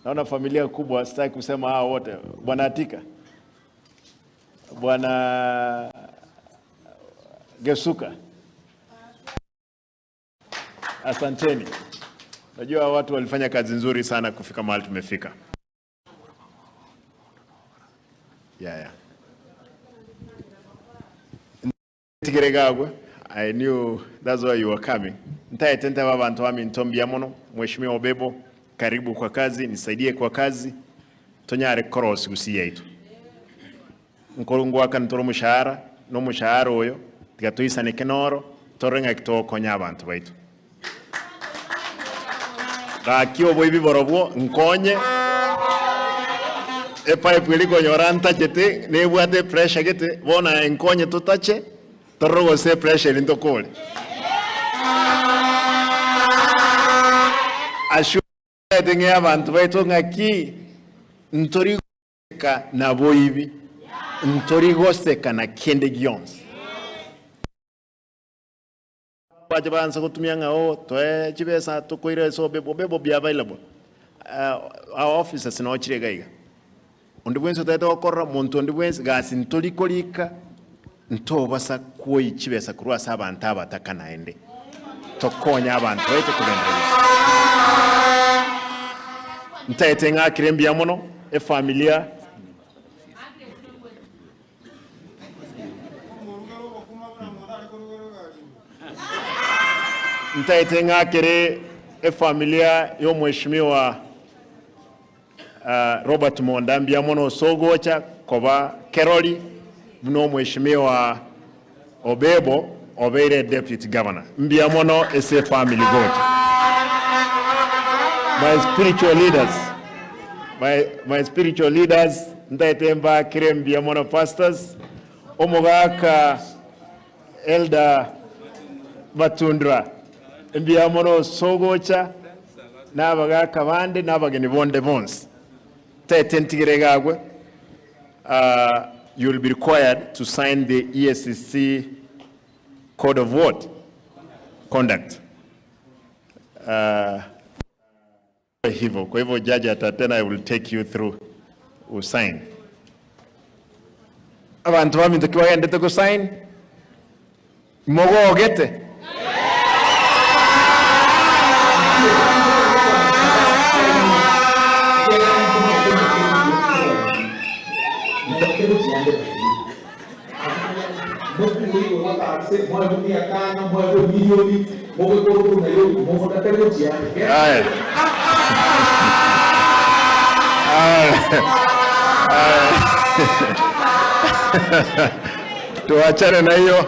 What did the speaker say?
Naona familia kubwa, sitaki kusema hao wote. Bwana Atika, Bwana Gesuka, asanteni. Najua watu walifanya kazi nzuri sana kufika mahali tumefika. I knew that's why you were coming. Nitaetenda babantu wami ntombia mono, Mheshimiwa Obebo, karibu kwa kazi, nisaidie kwa kazi. Tonyare cross gusi yetu. Nkolungu aka ntoro mushahara, no mushahara oyo, tigatuisane kenoro, torenga kitoko nyabantu baitu. Gakio boibi borobwo nkonye pipe iliko nyoranta chete nebwate pressure gete bona nkonye tutache torogo se pressure lintokole ashu denga abantu baito ngaki ntorigo ka na boibi ntorigo seka na kende gions bajabanza kutumia ngao toe chibesa tukoire so bebo be available our officers no chirega ondibwenso taito okora muntu ondibwenso gasi ntolikolika ntobasa kuyi chibesa kurwa sabantu abataka naende tokonya abantu baito kubendereza ntaetenga kirembya mono familia ntaetenga kere familia yo Mheshimiwa Robert Monda mbiamono sogocha koba Keroli mno Mheshimiwa Obebo Obere Deputy Governor mbiamono ese family gocha. My spiritual leaders ntaetemba kere mbiamono pastors omogaka Elder Batundra mbiamono sogocha nabagaka bande nabageni bonde bonse tetentigregagwe you will be required to sign the ESCC code of conduct hivyo kwa hivyo jaji atatena I will take you through usign abantu bami ntokiwa yandete ko sign mogogete tuachane na hiyo